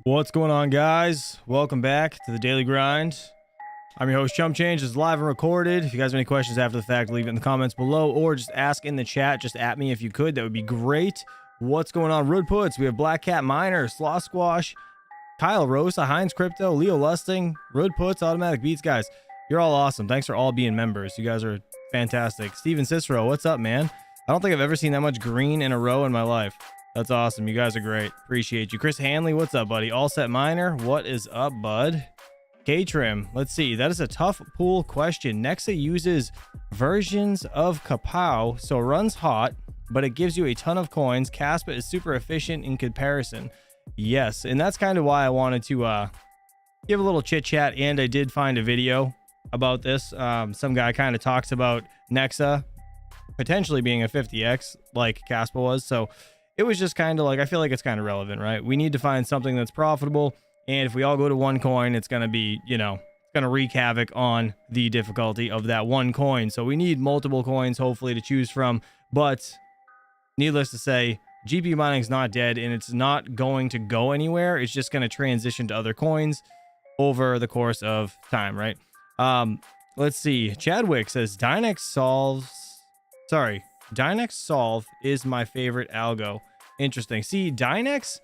What's going on, guys? Welcome back to the Daily Grind. I'm your host, Chump Change. This is live and recorded. If you guys have any questions after the fact, leave it in the comments below or just ask in the chat. Just at me if you could. That would be great. What's going on? Road Puts. We have Black Cat Miner, Sloth Squash, Kyle Rosa, Heinz Crypto, Leo Lusting, Road Puts, Automatic Beats. Guys, you're all awesome. Thanks for all being members. You guys are fantastic. Steven Cicero, what's up, man? I don't think I've ever seen that much green in a row in my life. That's awesome. You guys are great. Appreciate you. Chris Hanley, what's up, buddy? All Set Miner, what is up, bud? K-Trim, let's see. That is a tough pool question. Nexa uses versions of Kapow, so runs hot, but it gives you a ton of coins. Kaspa is super efficient in comparison. Yes, and that's kind of why I wanted to give a little chit chat, and I did find a video about this. Some guy kind of talks about Nexa potentially being a 50x like Kaspa was, so it was just kind of like, I feel like it's kind of relevant, right? We need to find something that's profitable, and if we all go to one coin, it's going to be, you know, it's going to wreak havoc on the difficulty of that one coin. So we need multiple coins, hopefully, to choose from. But needless to say, GPU mining is not dead, and it's not going to go anywhere. It's just going to transition to other coins over the course of time, right? Let's see. Chadwick says Dynex Solve is my favorite algo. Interesting. See, Dynex,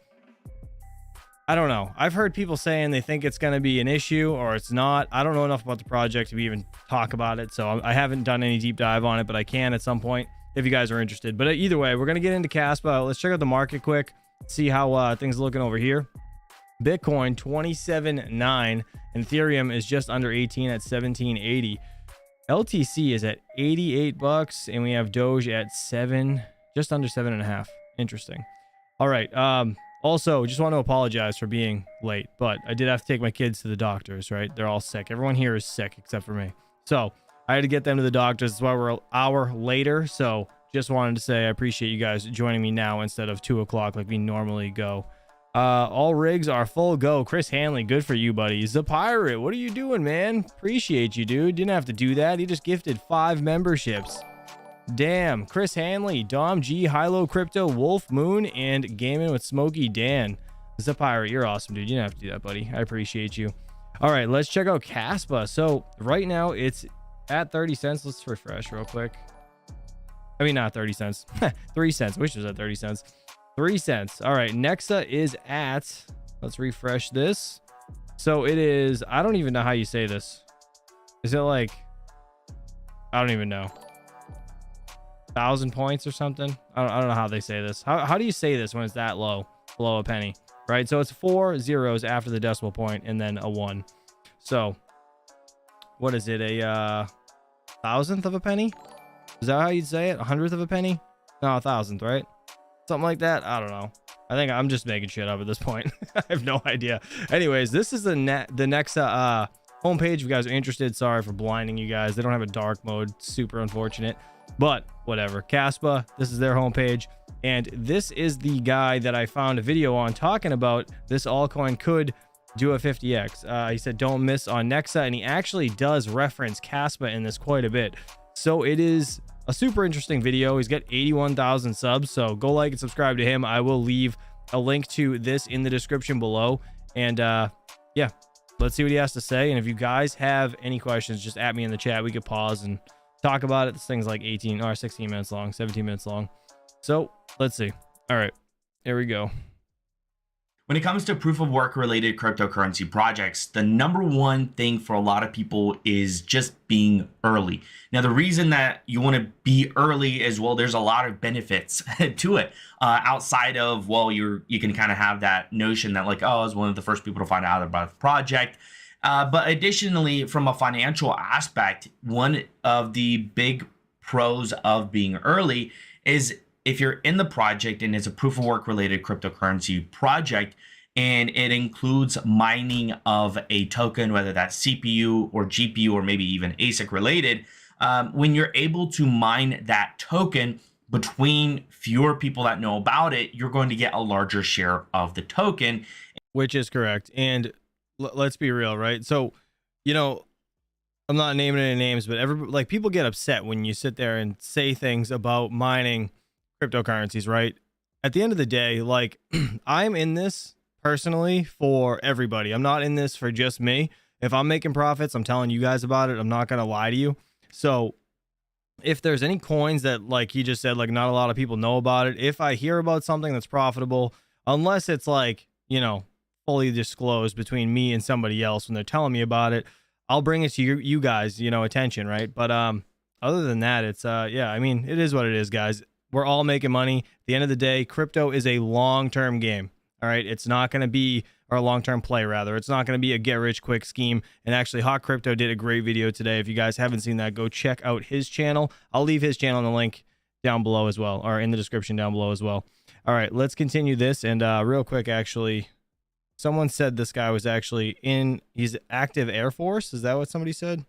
I don't know. I've heard people saying they think it's going to be an issue or it's not. I don't know enough about the project to even talk about it, so I haven't done any deep dive on it, but I can at some point if you guys are interested. But either way, we're going to get into Kaspa. Let's check out the market quick, see how things are looking over here. Bitcoin 27.9 and Ethereum is just under 18 at 1780. LTC is at 88 bucks, and we have Doge at just under 7.5. Interesting. All right. Also, just want to apologize for being late, but I did have to take my kids to the doctors, right? They're all sick. Everyone here is sick except for me. So I had to get them to the doctors. That's why we're an hour later. So just wanted to say I appreciate you guys joining me now instead of 2 o'clock like we normally go. All rigs are full go. Chris Hanley, good for you, buddy. The Pirate, what are you doing, man? Appreciate you, dude. Didn't have to do that. He just gifted 5 memberships. Damn. Chris Hanley, Dom G, Hilo Crypto, Wolf Moon, and Gaming with Smokey Dan. The Pirate, you're awesome, dude. You didn't have to do that, buddy. I appreciate you. All right, let's check out Kaspa. So right now it's at 30 cents. Let's refresh real quick. I mean, not 30 cents. 3 cents. Wish it was at 30 cents. 3 cents. All right, Nexa is at, let's refresh this. So it is, I don't even know how you say this. Is it like, I don't even know, 1,000 points or something? I don't know how they say this. How do you say this when it's that low, below a penny, right? So it's 4 zeros after the decimal point and then a 1. So what is it, a thousandth of a penny? Is that how you'd say it? 100th of a penny? No, 1,000th, right? Something like that. I don't know. I think I'm just making shit up at this point. I have no idea. Anyways, this is the Nexa homepage. If you guys are interested, sorry for blinding you guys. They don't have a dark mode. Super unfortunate, but whatever. Kaspa, this is their homepage, and this is the guy that I found a video on talking about this altcoin could do a 50x. He said don't miss on Nexa, and he actually does reference Kaspa in this quite a bit. So it is a super interesting video. He's got 81,000 subs, so go like and subscribe to him. I will leave a link to this in the description below, and yeah, let's see what he has to say. And if you guys have any questions, just at me in the chat. We could pause and talk about it. This thing's like 18 or 16 minutes long, 17 minutes long, so let's see. All right, here we go. When it comes to proof of work related cryptocurrency projects, the number one thing for a lot of people is just being early. Now, the reason that you want to be early is, well, there's a lot of benefits to it outside of, well, you can kind of have that notion that like, oh, I was one of the first people to find out about the project. But additionally, from a financial aspect, one of the big pros of being early is if you're in the project and it's a proof of work related cryptocurrency project, and it includes mining of a token, whether that's CPU or GPU or maybe even ASIC related, when you're able to mine that token between fewer people that know about it, you're going to get a larger share of the token. Which is correct. And let's be real, right? So, you know, I'm not naming any names, but like people get upset when you sit there and say things about mining cryptocurrencies, right? At the end of the day, like I'm in this personally for everybody. I'm not in this for just me. If I'm making profits, I'm telling you guys about it. I'm not going to lie to you. So if there's any coins that, like he just said, like not a lot of people know about it, if I hear about something that's profitable, unless it's like, you know, fully disclosed between me and somebody else when they're telling me about it, I'll bring it to you guys, you know, attention, right? But other than that, it's yeah, I mean, it is what it is, guys. We're all making money. At the end of the day, crypto is a long-term game. All right, it's not going to be, or a long-term play rather. It's not going to be a get-rich-quick scheme. And actually, Hawk Crypto did a great video today. If you guys haven't seen that, go check out his channel. I'll leave his channel in the link down below as well, or in the description down below as well. All right, let's continue this. And real quick, actually, someone said this guy was actually he's active Air Force. Is that what somebody said?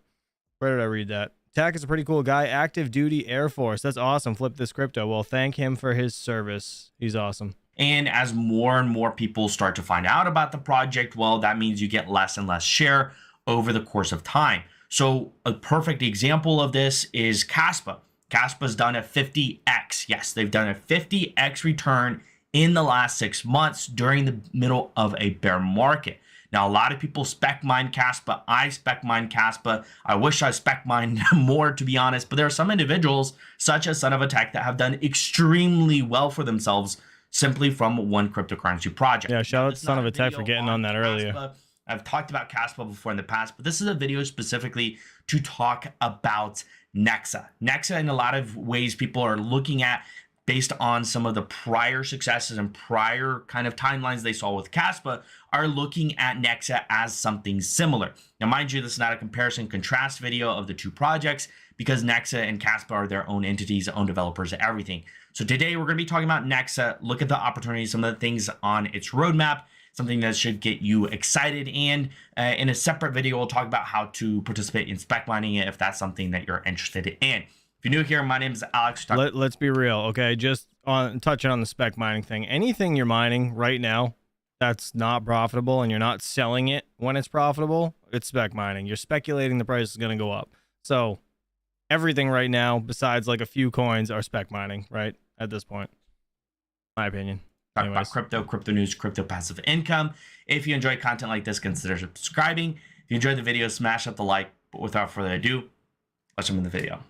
Where did I read that? Tack is a pretty cool guy. Active duty Air Force. That's awesome. Flip this crypto. Well, thank him for his service. He's awesome. And as more and more people start to find out about the project, well, that means you get less and less share over the course of time. So a perfect example of this is Kaspa. Kaspa's done a 50x. Yes, they've done a 50x return in the last 6 months during the middle of a bear market. Now, a lot of people spec mine Kaspa. I spec mine Kaspa. I wish I spec mine more, to be honest. But there are some individuals, such as Son of a Tech, that have done extremely well for themselves simply from one cryptocurrency project. Yeah, shout out to Son of a Tech for getting on that earlier. I've talked about Kaspa before in the past, but this is a video specifically to talk about Nexa. Nexa, in a lot of ways, people are looking at based on some of the prior successes and prior kind of timelines they saw with Kaspa, are looking at Nexa as something similar. Now, mind you, this is not a comparison contrast video of the two projects because Nexa and Kaspa are their own entities, own developers, everything. So today we're going to be talking about Nexa, look at the opportunities, some of the things on its roadmap, something that should get you excited. And in a separate video, we'll talk about how to participate in spec mining if that's something that you're interested in. If you're new here, my name is Alex. Let's be real, okay? Just touching on the spec mining thing. Anything you're mining right now that's not profitable and you're not selling it when it's profitable, it's spec mining. You're speculating the price is going to go up. So everything right now, besides like a few coins, are spec mining, right? At this point, my opinion. Talk about crypto, crypto news, crypto passive income. If you enjoy content like this, consider subscribing. If you enjoyed the video, smash up the like. But without further ado, let's jump in the video.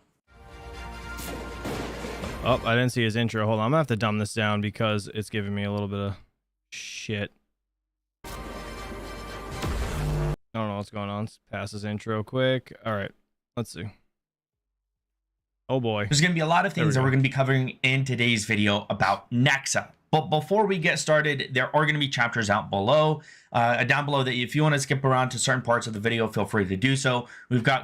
Oh, I didn't see his intro. Hold on. I'm going to have to dumb this down because it's giving me a little bit of shit. I don't know what's going on. Let's pass his intro quick. All right. Let's see. Oh boy. There's going to be a lot of things that we're going to be covering in today's video about Nexa. But before we get started, there are going to be chapters out below, down below, that if you want to skip around to certain parts of the video, feel free to do so.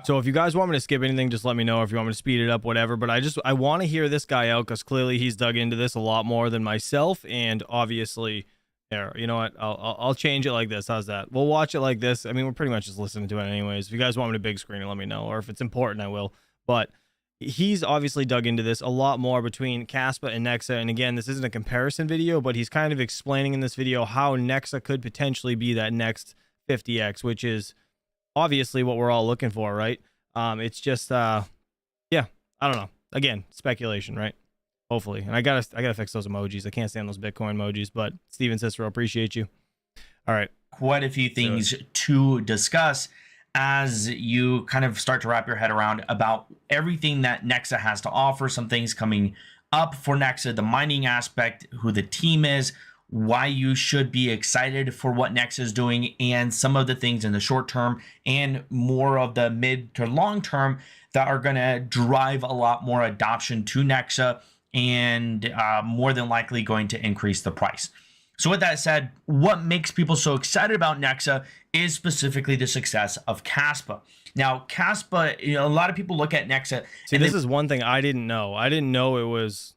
So if you guys want me to skip anything, just let me know. If you want me to speed it up, whatever. But I want to hear this guy out because clearly he's dug into this a lot more than myself. And obviously, you know what? I'll change it like this. How's that? We'll watch it like this. I mean, we're pretty much just listening to it anyways. If you guys want me to big screen it, let me know. Or if it's important, I will. But he's obviously dug into this a lot more between Kaspa and Nexa. And again, this isn't a comparison video, but he's kind of explaining in this video how Nexa could potentially be that next 50x, which is obviously what we're all looking for, right? It's just, yeah, I don't know. Again, speculation, right? Hopefully. And I gotta fix those emojis. I can't stand those Bitcoin emojis, but Steven Cicero, appreciate you. All right. Quite a few things to discuss as you kind of start to wrap your head around about everything that Nexa has to offer, some things coming up for Nexa, the mining aspect, who the team is, why you should be excited for what Nexa is doing, and some of the things in the short term and more of the mid to long term that are going to drive a lot more adoption to Nexa and more than likely going to increase the price. So with that said, what makes people so excited about Nexa is specifically the success of Kaspa. Now, Kaspa, you know, a lot of people look at Nexa. See, this is one thing I didn't know. I didn't know it was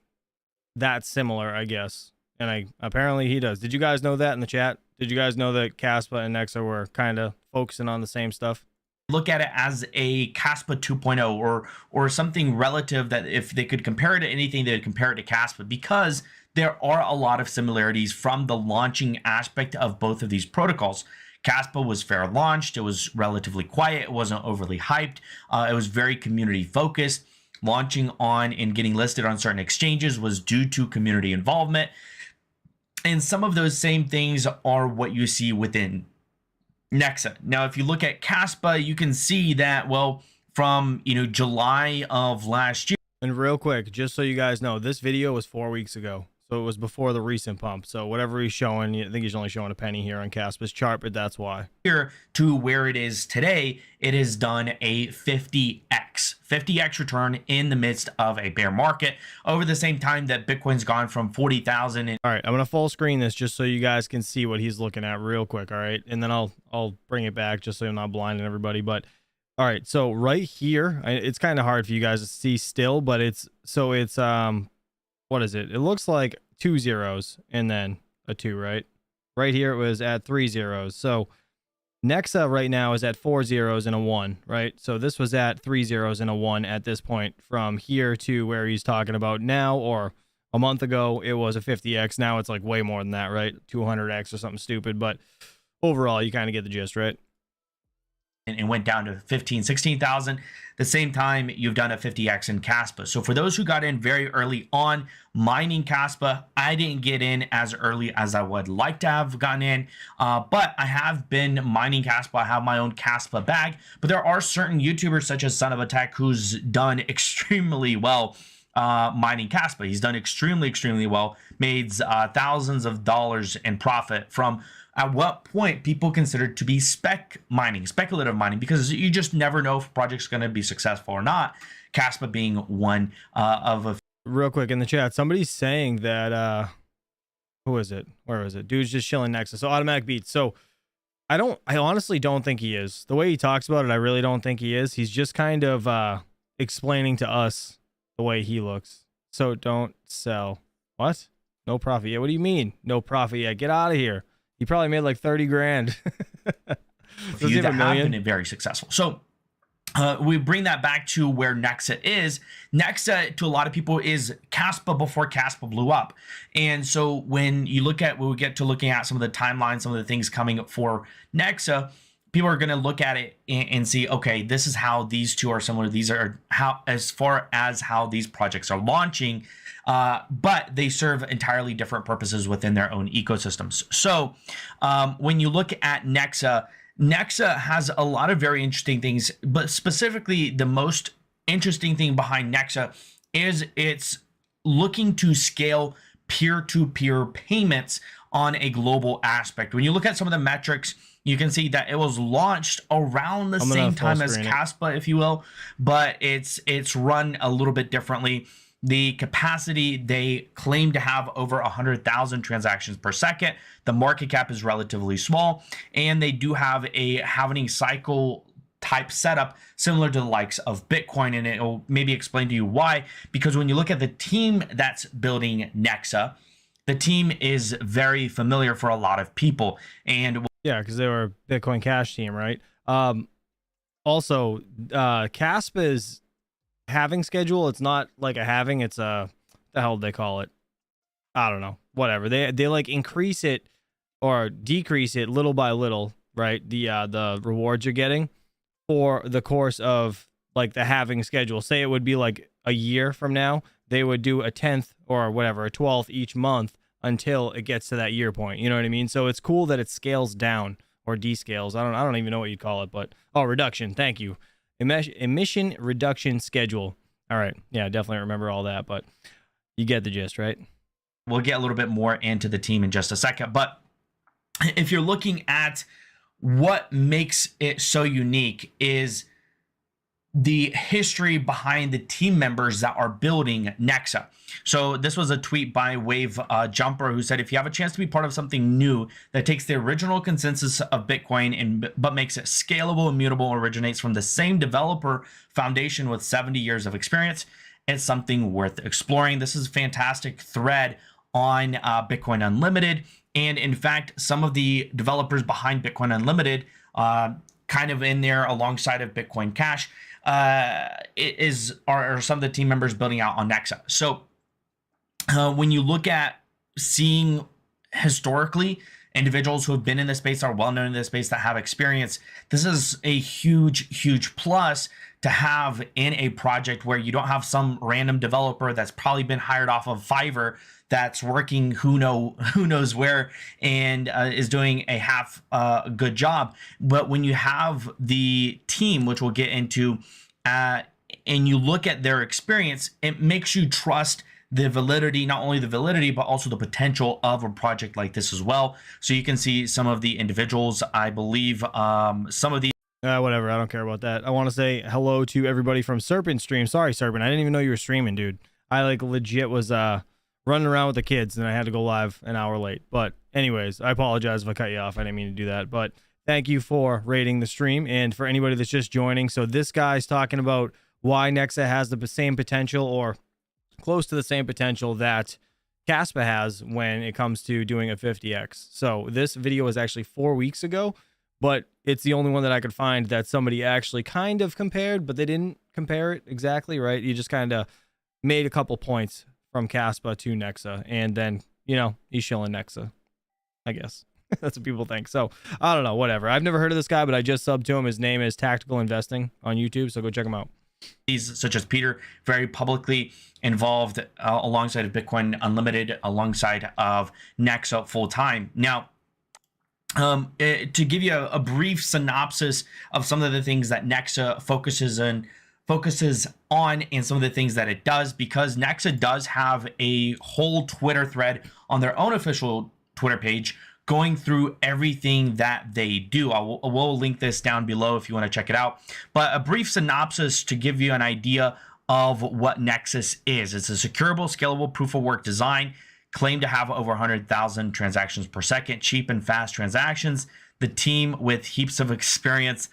that similar, I guess. And apparently he does. Did you guys know that in the chat? Did you guys know that Kaspa and Nexa were kind of focusing on the same stuff? Look at it as a Kaspa 2.0 or something relative that if they could compare it to anything, they would compare it to Kaspa, because there are a lot of similarities from the launching aspect of both of these protocols. Kaspa was fair launched. It was relatively quiet. It wasn't overly hyped. It was very community focused. Launching on and getting listed on certain exchanges was due to community involvement. And some of those same things are what you see within Nexa. Now, if you look at Kaspa, you can see that, well, from, July of last year. And real quick, just so you guys know, this video was 4 weeks ago. So it was before the recent pump. So whatever he's showing, I think he's only showing a penny here on Kaspa's chart, but that's why. Here to where it is today, it has done a 50x return in the midst of a bear market over the same time that Bitcoin's gone from 40,000. All right, I'm gonna full screen this just so you guys can see what he's looking at real quick. All right, and then I'll bring it back just so I'm not blinding everybody. But all right, so right here, it's kind of hard for you guys to see still, but it's what is it? It looks like 2 zeros and then a 2, right? Right here it was at 3 zeros. So Nexa right now is at 4 zeros and a 1, right? So this was at 3 zeros and a 1 at this point from here to where he's talking about now, or a month ago it was a 50x. Now it's like way more than that, right? 200x or something stupid. But overall, you kind of get the gist, right? And went down to 15, 16,000. The same time you've done a 50x in Kaspa. So for those who got in very early on mining Kaspa, I didn't get in as early as I would like to have gotten in, but I have been mining Kaspa. I have my own Kaspa bag, but there are certain YouTubers such as Son of a Tech who's done extremely well mining Kaspa. He's done extremely well, made thousands of dollars in profit from at what point people consider to be speculative mining, because you just never know if a project's going to be successful or not. Kaspa being one of a. Real quick in the chat, somebody's saying that who is it? Where is it? Dude's just chilling next to. So automatic beats. So I honestly don't think he is. The way he talks about it, I really don't think he is. He's just kind of explaining to us the way he looks. So don't sell. What? No profit yet? What do you mean? No profit yet? Get out of here. He probably made like 30 grand. For you that have been very successful. So we bring that back to where Nexa is. Nexa, to a lot of people, is Kaspa before Kaspa blew up. And so when we get to looking at some of the timelines, some of the things coming for Nexa, people are going to look at it and see, okay, this is how these two are similar. These are how, as far as how these projects are launching, but they serve entirely different purposes within their own ecosystems. So when you look at Nexa has a lot of very interesting things, but specifically the most interesting thing behind Nexa is it's looking to scale peer-to-peer payments on a global aspect. When you look at some of the metrics, you can see that it was launched around the same time as Kaspa, if you will, but it's run a little bit differently. The capacity, they claim to have over 100,000 transactions per second. The market cap is relatively small, and they do have a halving cycle type setup similar to the likes of Bitcoin, and it will maybe explain to you why. Because when you look at the team that's building Nexa, the team is very familiar for a lot of people. And yeah, because they were a Bitcoin Cash team, right? Also, Kaspa's halving schedule, it's not like a halving, it's a, the hell did they call it? I don't know. Whatever. They like increase it or decrease it little by little, right? The rewards you're getting for the course of like the halving schedule. Say it would be like a year from now, they would do a 10th or whatever, a 12th each month until it gets to that year point. You know what I mean? So it's cool that it scales down or descales. I don't even know what you'd call it, but reduction. Thank you. Emission reduction schedule. All right. Yeah, definitely remember all that, but you get the gist, right? We'll get a little bit more into the team in just a second. But if you're looking at what makes it so unique is the history behind the team members that are building Nexa. So this was a tweet by Wave Jumper, who said, if you have a chance to be part of something new that takes the original consensus of Bitcoin but makes it scalable, immutable, and originates from the same developer foundation with 70 years of experience, it's something worth exploring. This is a fantastic thread on Bitcoin Unlimited. And in fact, some of the developers behind Bitcoin Unlimited, kind of in there alongside of Bitcoin Cash, are some of the team members building out on Nexa. So when you look at seeing historically individuals who have been in the space, are well known in the space, that have experience. This is a huge plus to have in a project where you don't have some random developer that's probably been hired off of Fiverr that's working who knows where and is doing a half good job. But when you have the team, which we'll get into, and you look at their experience, it makes you trust the validity, not only the validity, but also the potential of a project like this as well. So you can see some of the individuals, I believe, some of the whatever. I don't care about that. I want to say hello to everybody from Serpent Stream. Sorry, Serpent. I didn't even know you were streaming, dude. I like legit was running around with the kids and I had to go live an hour late. But anyways, I apologize if I cut you off. I didn't mean to do that. But thank you for rating the stream. And for anybody that's just joining, so this guy's talking about why Nexa has the same potential, or close to the same potential, that Kaspa has when it comes to doing a 50x. So this video was actually 4 weeks ago, but it's the only one that I could find that somebody actually kind of compared, but they didn't compare it exactly, right? You just kind of made a couple points from Kaspa to Nexa, and then, you know, he's shilling Nexa, I guess. That's what people think. So I don't know, whatever. I've never heard of this guy, but I just subbed to him. His name is Tactical Investing on YouTube, so go check him out. These, such as Peter, very publicly involved alongside of Bitcoin Unlimited, alongside of Nexa full time. Now, to give you a brief synopsis of some of the things that Nexa focuses on and some of the things that it does, because Nexa does have a whole Twitter thread on their own official Twitter page going through everything that they do. We'll link this down below if you want to check it out. But a brief synopsis to give you an idea of what Nexus is. It's a secureable, scalable proof of work design, claimed to have over 100,000 transactions per second, cheap and fast transactions. The team with heaps of experience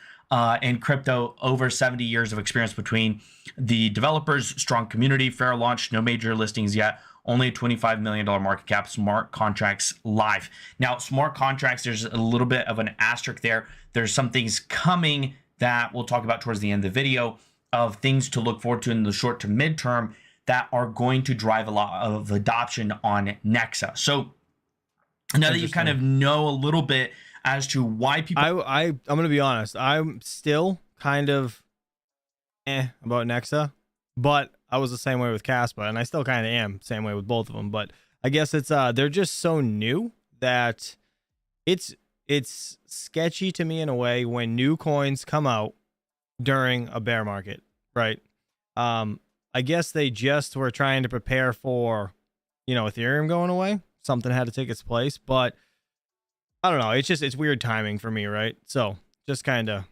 in crypto, over 70 years of experience between the developers, strong community, fair launch, no major listings yet, only a $25 million market cap, smart contracts live. Now, smart contracts, there's a little bit of an asterisk there. There's some things coming that we'll talk about towards the end of the video, of things to look forward to in the short to midterm that are going to drive a lot of adoption on Nexa. So now that you kind of know a little bit as to why people... I'm going to be honest. I'm still kind of about Nexa, but I was the same way with Kaspa, and I still kind of am same way with both of them. But I guess it's they're just so new that it's sketchy to me in a way when new coins come out during a bear market, right? I guess they just were trying to prepare for, you know, Ethereum going away. Something had to take its place, but I don't know. It's weird timing for me, right? So just kind of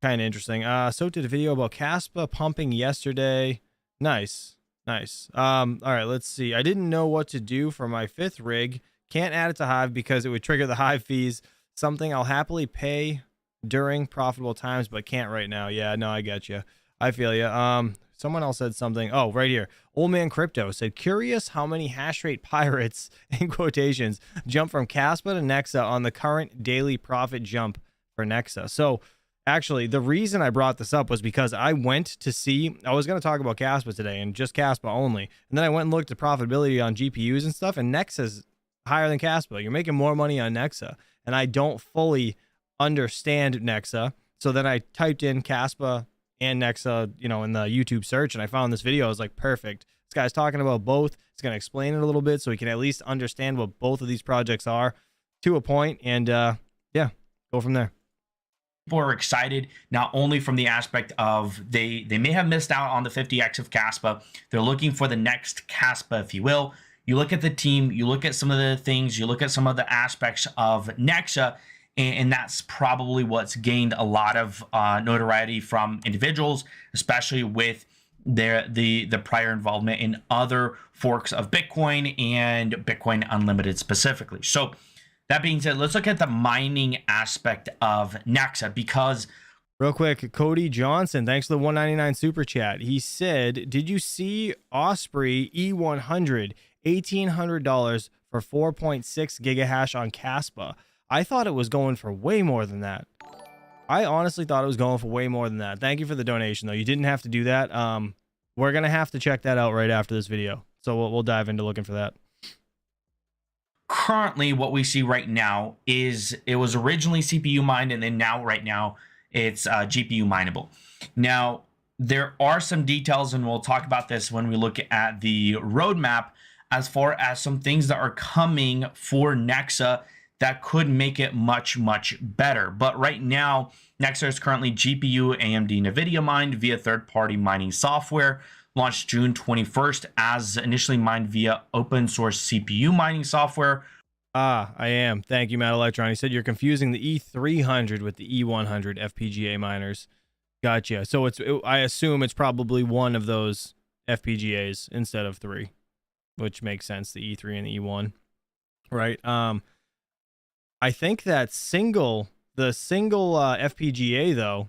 interesting. So did a video about Kaspa pumping yesterday. Nice. All right, let's see. I didn't know what to do for my 5th rig. Can't add it to Hive because it would trigger the Hive fees. Something I'll happily pay during profitable times, but can't right now. Yeah, no, I get you. I feel you. Someone else said something. Oh, right here. Old Man Crypto said, curious how many hash rate pirates, in quotations, jump from Kaspa to Nexa on the current daily profit jump for Nexa. So actually, the reason I brought this up was because I went to see, I was going to talk about Kaspa today and just Kaspa only. And then I went and looked at profitability on GPUs and stuff, and Nexa's higher than Kaspa. You're making more money on Nexa. And I don't fully understand Nexa. So then I typed in Kaspa and Nexa, you know, in the YouTube search, and I found this video. I was like, perfect. This guy's talking about both. It's going to explain it a little bit so we can at least understand what both of these projects are to a point, and yeah, go from there. People are excited not only from the aspect of they may have missed out on the 50x of Kaspa. They're looking for the next Kaspa, if you will. You look at the team, you look at some of the things, you look at some of the aspects of Nexa, and that's probably what's gained a lot of notoriety from individuals, especially with the prior involvement in other forks of Bitcoin and Bitcoin Unlimited specifically. So that being said, let's look at the mining aspect of Nexa, because real quick, Cody Johnson, thanks for the 199 super chat. He said, did you see Osprey E100 $1,800 for 4.6 gigahash on Kaspa? I thought it was going for way more than that. I honestly thought it was going for way more than that. Thank you for the donation, though. You didn't have to do that. We're going to have to check that out right after this video. So we'll dive into looking for that. currently what we see right now is it was originally CPU mined, and then right now it's GPU mineable. Now, there are some details, and we'll talk about this when we look at the roadmap, as far as some things that are coming for Nexa that could make it much, much better. But right now, Nexa is currently GPU AMD NVIDIA mined via third-party mining software, launched June 21st as initially mined via open source CPU mining software. Ah, I am. Thank you, Matt Electron. He said you're confusing the E300 with the E100 FPGA miners. Gotcha. So I assume it's probably one of those FPGAs instead of three, which makes sense. The E3 and the E1, right? I think that the single FPGA though,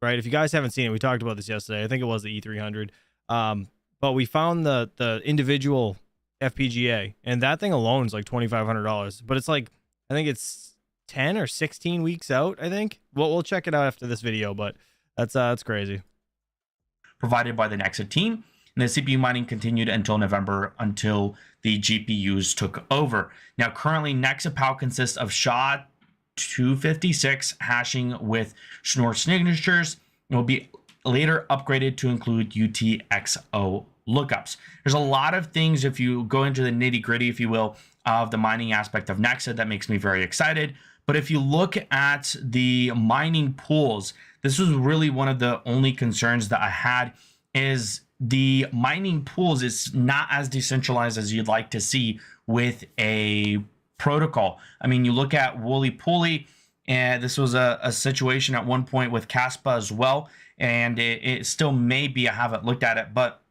right? If you guys haven't seen it, we talked about this yesterday. I think it was the E300. But we found the individual FPGA, and that thing alone is like $2,500. But it's like, I think it's 10 or 16 weeks out. I think we'll check it out after this video. But that's crazy. Provided by the Nexa team, and the CPU mining continued until November, until the GPUs took over. Now, currently, Nexa POW consists of SHA-256 hashing with Schnorr signatures. It will be later upgraded to include UTXO lookups. There's a lot of things, if you go into the nitty gritty, if you will, of the mining aspect of Nexa, that makes me very excited. But if you look at the mining pools, this was really one of the only concerns that I had, is the mining pools is not as decentralized as you'd like to see with a protocol. I mean, you look at Wooly Pooly, and this was a situation at one point with Kaspa as well, and it still may be, I haven't looked at it, but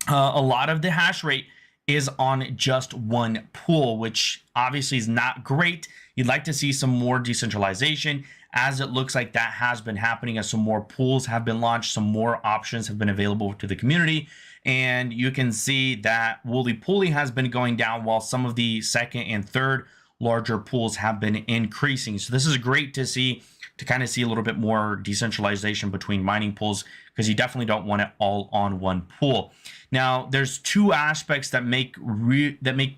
a lot of the hash rate is on just one pool, which obviously is not great. You'd like to see some more decentralization, as it looks like that has been happening as some more pools have been launched, some more options have been available to the community. And you can see that Wooly Pooly has been going down, while some of the second and third larger pools have been increasing. So this is great to see, to kind of see a little bit more decentralization between mining pools, because you definitely don't want it all on one pool. Now, there's two aspects that make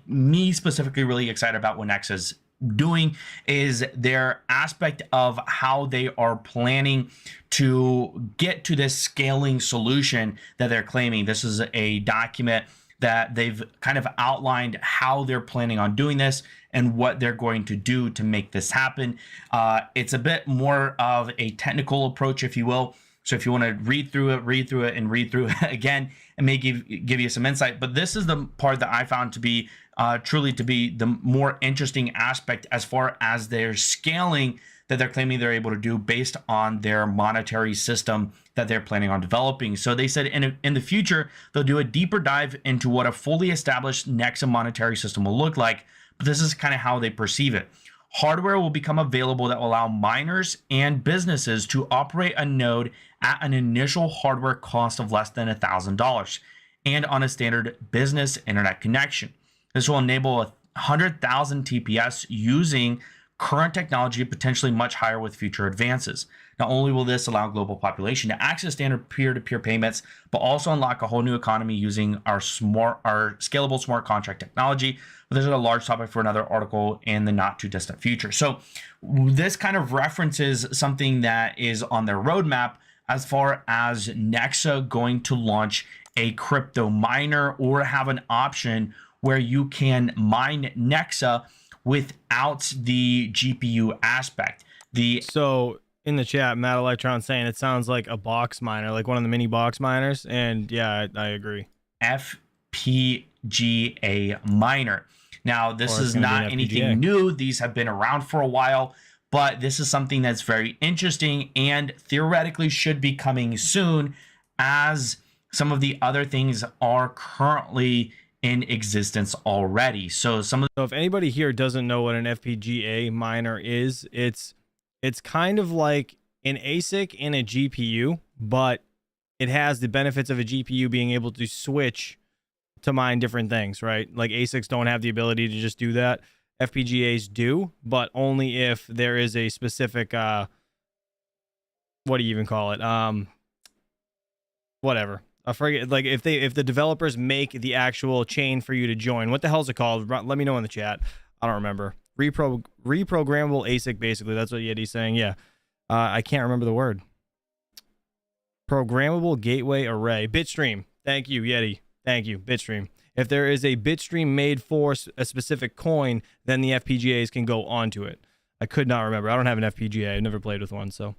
me specifically really excited about what Nexa's doing, is their aspect of how they are planning to get to this scaling solution that they're claiming. This is a document that they've kind of outlined how they're planning on doing this and what they're going to do to make this happen. It's a bit more of a technical approach, if you will. So if you want to read through it again, it may give you some insight. But this is the part that I found to be truly to be the more interesting aspect, as far as their scaling that they're claiming they're able to do based on their monetary system that they're planning on developing. So they said in the future, they'll do a deeper dive into what a fully established Nexa monetary system will look like. But this is kind of how they perceive it. Hardware will become available that will allow miners and businesses to operate a node at an initial hardware cost of less than $1,000 and on a standard business internet connection. This will enable 100,000 TPS using current technology, potentially much higher with future advances. Not only will this allow global population to access standard peer-to-peer payments, but also unlock a whole new economy using our scalable smart contract technology. But this is a large topic for another article in the not too distant future. So this kind of references something that is on their roadmap, as far as Nexa going to launch a crypto miner, or have an option where you can mine Nexa without the GPU aspect. So in the chat, Matt Electron saying it sounds like a box miner, like one of the mini box miners. And yeah, I agree. FPGA miner. Now, this is not anything new. These have been around for a while, but this is something that's very interesting and theoretically should be coming soon, as some of the other things are currently in existence already. So if anybody here doesn't know what an FPGA miner is, it's kind of like an ASIC in a GPU, but it has the benefits of a GPU being able to switch to mine different things, right? Like ASICs don't have the ability to just do that. FPGAs do, but only if there is a specific what do you even call it? Whatever. I forget, like if the developers make the actual chain for you to join. What the hell is it called? Let me know in the chat. I don't remember. Reprogrammable ASIC, basically. That's what Yeti's saying. Yeah. I can't remember the word. Programmable gateway array. Bitstream. Thank you, Yeti. Thank you, Bitstream. If there is a bitstream made for a specific coin, then the FPGAs can go onto it. I could not remember. I don't have an FPGA. I've never played with one, so.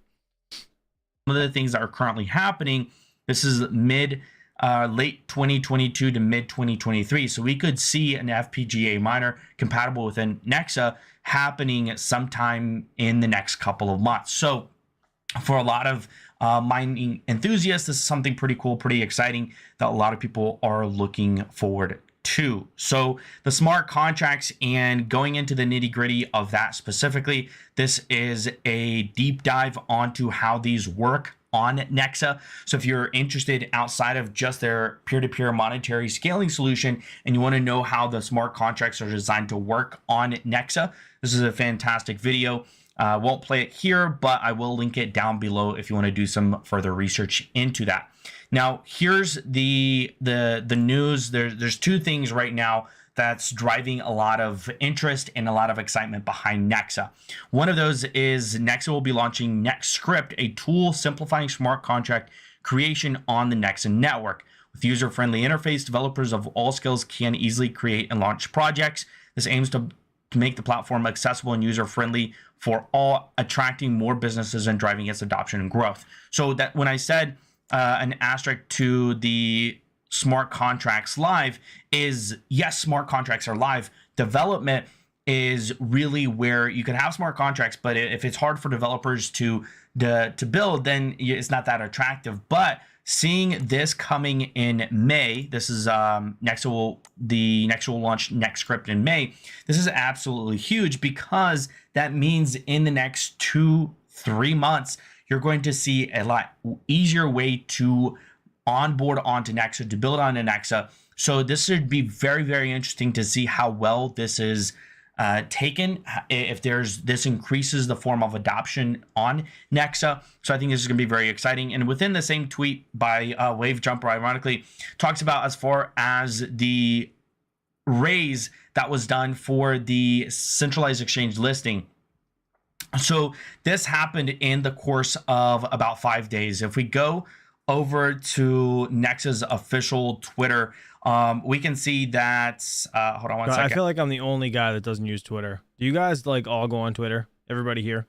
Some of the things that are currently happening, this is late 2022 to mid 2023. So we could see an FPGA miner compatible with Nexa happening sometime in the next couple of months. So for a lot of mining enthusiasts, this is something pretty cool, pretty exciting that a lot of people are looking forward to. So the smart contracts, and going into the nitty gritty of that specifically, this is a deep dive onto how these work on Nexa. So if you're interested outside of just their peer-to-peer monetary scaling solution and you want to know how the smart contracts are designed to work on Nexa, this is a fantastic video. Won't play it here, but I will link it down below if you want to do some further research into that. Now, here's the news. There's two things right now that's driving a lot of interest and a lot of excitement behind Nexa. One of those is Nexa will be launching NextScript, a tool simplifying smart contract creation on the Nexa network. With user-friendly interface, developers of all skills can easily create and launch projects. This aims to make the platform accessible and user-friendly for all, attracting more businesses and driving its adoption and growth. So that when I said an asterisk to the smart contracts live is, yes, smart contracts are live. Development is really where you can have smart contracts, but if it's hard for developers to build, then it's not that attractive. But seeing this coming in May, this is Nexa will launch NextScript in May. This is absolutely huge because that means in the next 2-3 months, you're going to see a lot easier way to onboard onto Nexa, to build on Nexa. So this should be very, very interesting to see how well this is taken, if this increases the form of adoption on Nexa. So I think this is going to be very exciting. And within the same tweet by Wave Jumper, ironically, talks about as far as the raise that was done for the centralized exchange listing. So this happened in the course of about 5 days. If we go over to Nexa's official Twitter, we can see that, hold on one second. I feel like I'm the only guy that doesn't use Twitter. Do you guys like all go on Twitter? Everybody here?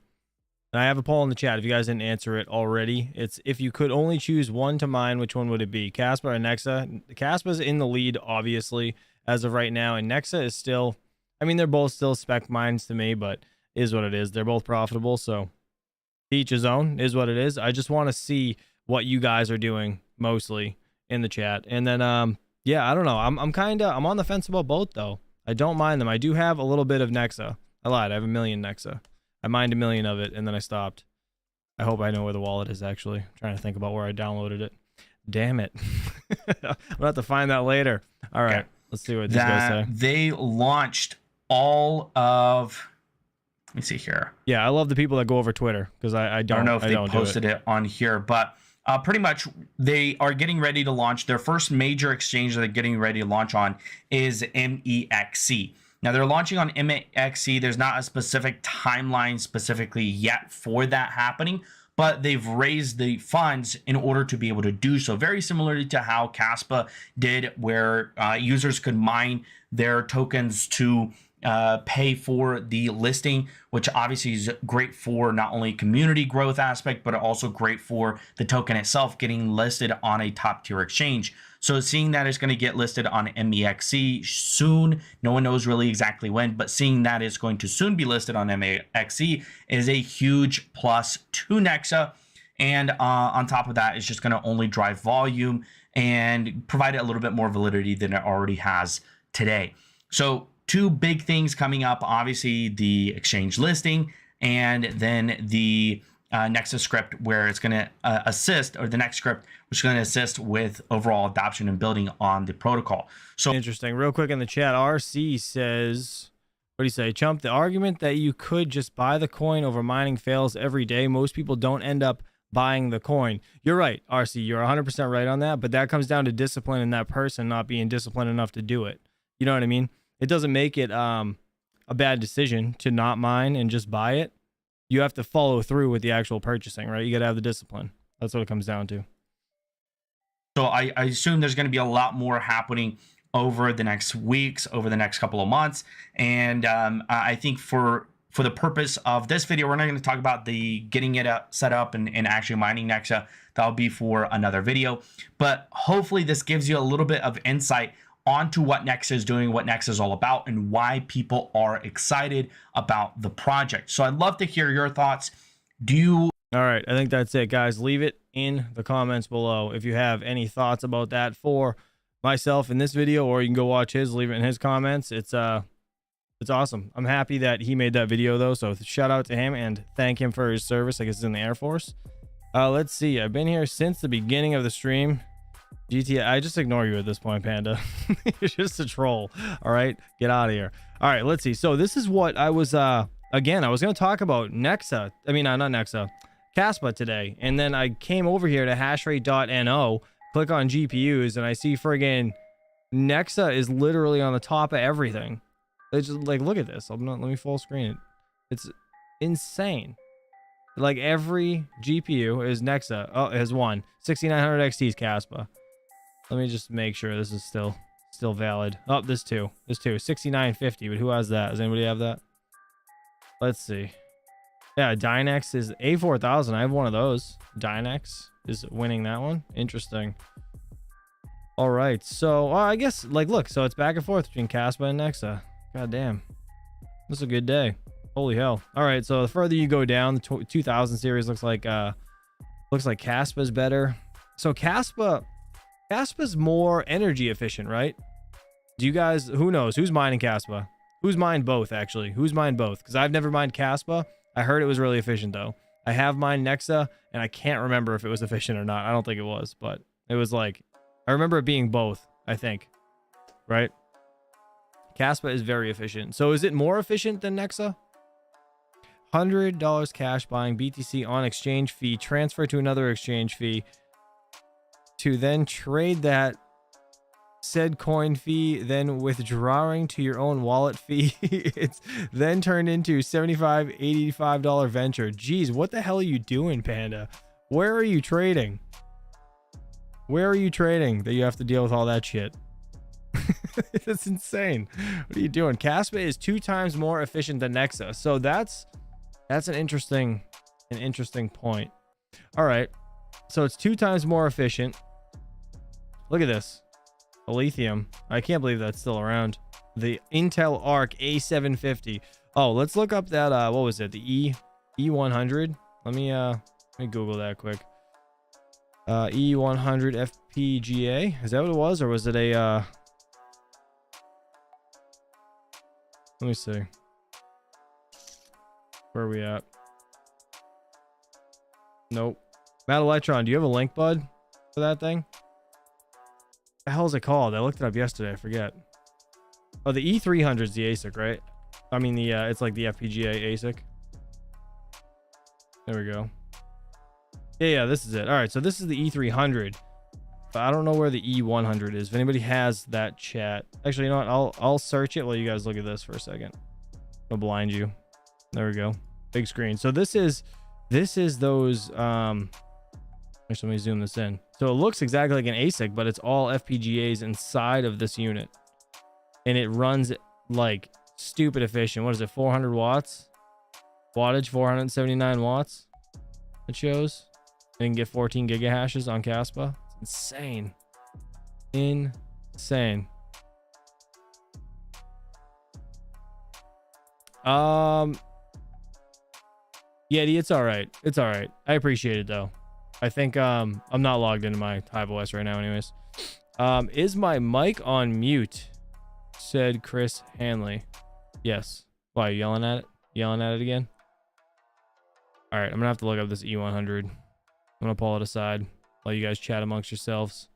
And I have a poll in the chat. If you guys didn't answer it already, it's if you could only choose one to mine, which one would it be? Kaspa or Nexa? Kaspa's in the lead, obviously, as of right now. And Nexa is still, I mean, they're both still spec mines to me, but is what it is. They're both profitable. So each his own is what it is. I just want to see what you guys are doing mostly in the chat. And then, yeah, I don't know. I'm on the fence about both though. I don't mind them. I do have a little bit of Nexa. I lied. I have 1 million Nexa. I mined 1 million of it and then I stopped. I hope I know where the wallet is actually. I'm trying to think about where I downloaded it. Damn it. I'm gonna have to find that later. All right. Okay. Let's see what these guys say. They launched all of, let me see here. Yeah, I love the people that go over Twitter because I don't know if they posted it on here, but pretty much they are getting ready to launch. Their first major exchange they're getting ready to launch on is MEXC. Now they're launching on MEXC. There's not a specific timeline specifically yet for that happening, but they've raised the funds in order to be able to do so. Very similarly to how Kaspa did, where users could mine their tokens to pay for the listing, which obviously is great for not only community growth aspect, but also great for the token itself getting listed on a top tier exchange. So seeing that it's going to get listed on MEXC soon, no one knows really exactly when, but seeing that it's going to soon be listed on MEXC is a huge plus to Nexa. And on top of that, it's just going to only drive volume and provide it a little bit more validity than it already has today. So two big things coming up, obviously the exchange listing and then the NextScript, where it's going to assist, or the NextScript, which is going to assist with overall adoption and building on the protocol. So interesting. Real quick in the chat, RC says, what do you say, Chump? The argument that you could just buy the coin over mining fails every day. Most people don't end up buying the coin. You're right, RC. You're 100% right on that, but that comes down to discipline and that person not being disciplined enough to do it. You know what I mean? It doesn't make it a bad decision to not mine and just buy it. You have to follow through with the actual purchasing, right? You got to have the discipline. That's what it comes down to. So I assume there's going to be a lot more happening over the next weeks, over the next couple of months. And I think for the purpose of this video, we're not going to talk about the getting it set up and actually mining Nexa. That'll be for another video. But hopefully this gives you a little bit of insight onto what Nexa is doing, what Nexa is all about, and why people are excited about the project. So I'd love to hear your thoughts. All right, I think that's it, guys. Leave it in the comments below if you have any thoughts about that for myself in this video, or you can go watch his, leave it in his comments. It's awesome. I'm happy that he made that video though, so shout out to him and thank him for his service. I guess he's in the Air Force. Let's see. I've been here since the beginning of the stream. GTA, I just ignore you at this point, Panda. You're just a troll. All right, get out of here. All right, let's see. So this is what I was again, I was going to talk about Nexa. I mean, not Nexa, Kaspa today. And then I came over here to hashrate.no, click on GPUs, and I see friggin' Nexa is literally on the top of everything. It's just like, look at this. Let me full screen it. It's insane. Like every GPU is Nexa. Oh, it has one. 6900 XT's Kaspa. Let me just make sure this is still valid. Oh, this too. 6950, but who has that? Does anybody have that? Let's see. Yeah, Dynex is A4000. I have one of those. Dynex is winning that one. Interesting. All right, so I guess, like, look, so it's back and forth between Kaspa and Nexa. God damn, this is a good day. Holy hell. All right, so the further you go down, the 2000 series looks like Kaspa's better. So Kaspa's more energy efficient, right? Do you guys, who knows who's mining Kaspa? Who's mined both, actually? Who's mined both? Because I've never mined Kaspa. I heard it was really efficient though. I have mined Nexa and I can't remember if it was efficient or not. I don't think it was, but it was like, I remember it being both, I think, right? Kaspa is very efficient. So is it more efficient than Nexa? $100 cash buying BTC on exchange fee, transfer to another exchange fee to then trade that said coin fee, then withdrawing to your own wallet fee. It's then turned into $75, $85 venture. Geez, what the hell are you doing, Panda? Where are you trading? Where are you trading that you have to deal with all that shit? That's insane. What are you doing? Kaspa is 2 times more efficient than Nexa. So that's an interesting point. All right. So it's 2 times more efficient. Look at this. A lithium. I can't believe that's still around. The Intel Arc A750. Oh, let's look up that what was it? The E100. Let me Google that quick. E100 FPGA. Is that what it was, or was it a let me see. Where are we at? Nope. Matt Electron, do you have a link, bud, for that thing? What the hell is it called? I looked it up yesterday. I forget. Oh, the E300 is the ASIC, right? I mean, the it's like the FPGA ASIC. There we go. Yeah, this is it. All right, so this is the E300. But I don't know where the E100 is. If anybody has that, chat. Actually, you know what? I'll search it while you guys look at this for a second. I'll blind you. There we go. Big screen. So this is those actually, let me zoom this in. So it looks exactly like an ASIC, but it's all FPGAs inside of this unit. And it runs like stupid efficient. What is it? 400 watts? Wattage 479 watts. It shows. And you can get 14 gigahashes on Kaspa. It's insane. Yeah, it's all right. It's all right. I appreciate it though. I think I'm not logged into my HiveOS right now anyways. Is my mic on mute? Said Chris Hanley. Yes. Why, are you yelling at it? Yelling at it again? All right, I'm gonna have to look up this E100. I'm gonna pull it aside while you guys chat amongst yourselves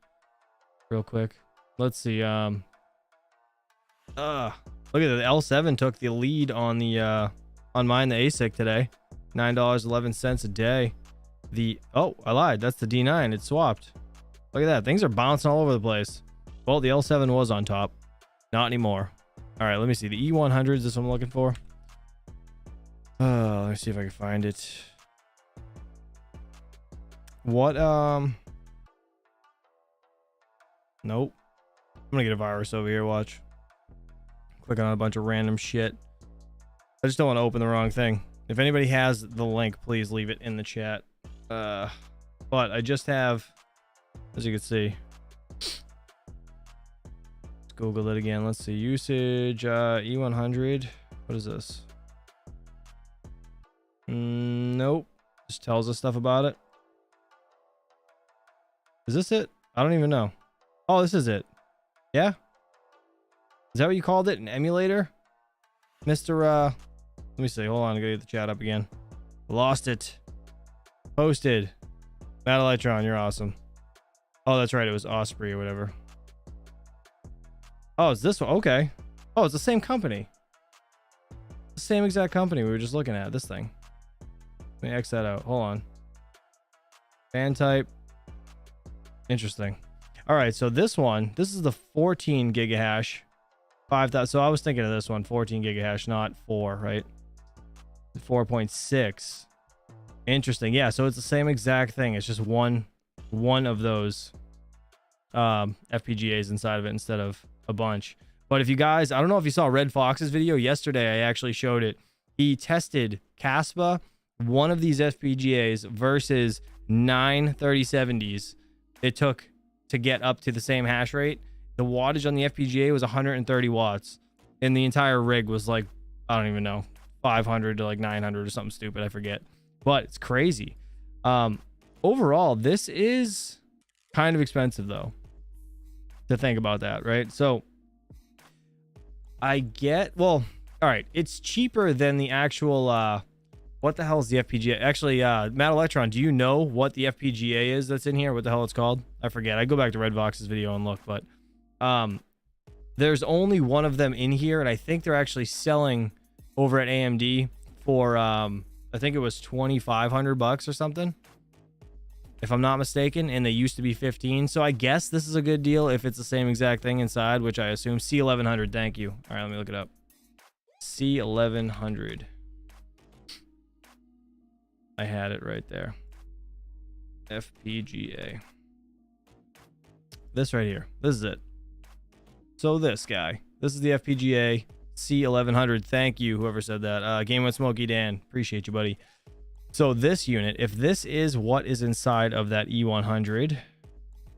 real quick. Let's see. Look at it. The L7 took the lead on the on mine, the ASIC today. $9.11 a day. Oh, I lied. That's the D9. It swapped. Look at that. Things are bouncing all over the place. Well, the L7 was on top. Not anymore. All right, let me see. The E100 is this what I'm looking for. Let me see if I can find it. What, nope. I'm gonna get a virus over here, watch. Clicking on a bunch of random shit. I just don't want to open the wrong thing. If anybody has the link, please leave it in the chat. But I just have, as you can see, let's Google it again. Let's see, usage, E100. What is this? Nope. Just tells us stuff about it. Is this it? I don't even know. Oh, this is it. Yeah? Is that what you called it? An emulator? Mr. Let me see. Hold on. I gotta get the chat up again. Lost it. Posted. Mad Electron, you're awesome. Oh, that's right. It was Osprey or whatever. Oh, it's this one. Okay. Oh, it's the same company. The same exact company we were just looking at. This thing. Let me X that out. Hold on. Fan type. Interesting. All right. So this one, this is the 14 gigahash. 5,000. So I was thinking of this one, 14 gigahash, not 4, right? 4.6. Interesting. Yeah. So it's the same exact thing. It's just one of those FPGAs inside of it instead of a bunch. But if you guys, I don't know if you saw Red Fox's video yesterday, I actually showed it. He tested Kaspa, one of these FPGAs versus 9 3070s it took to get up to the same hash rate. The wattage on the FPGA was 130 watts, and the entire rig was like, I don't even know, 500 to like 900 or something stupid. I forget, but it's crazy. Overall, this is kind of expensive though, to think about that, right? So I get, well, all right, it's cheaper than the actual, what the hell is the FPGA? Actually, Matt Electron, do you know what the FPGA is that's in here? What the hell it's called? I forget. I go back to Red Fox's video and look, but there's only one of them in here, and I think they're actually selling over at AMD for I think it was $2,500 or something, if I'm not mistaken, and they used to be 15. So I guess this is a good deal if it's the same exact thing inside, which I assume. C1100, thank you. All right, let me look it up. C1100. I had it right there. FPGA. This right here. This is it. So this guy. This is the FPGA C1100. Thank you, whoever said that. Game with Smokey Dan. Appreciate you, buddy. So this unit, if this is what is inside of that E100,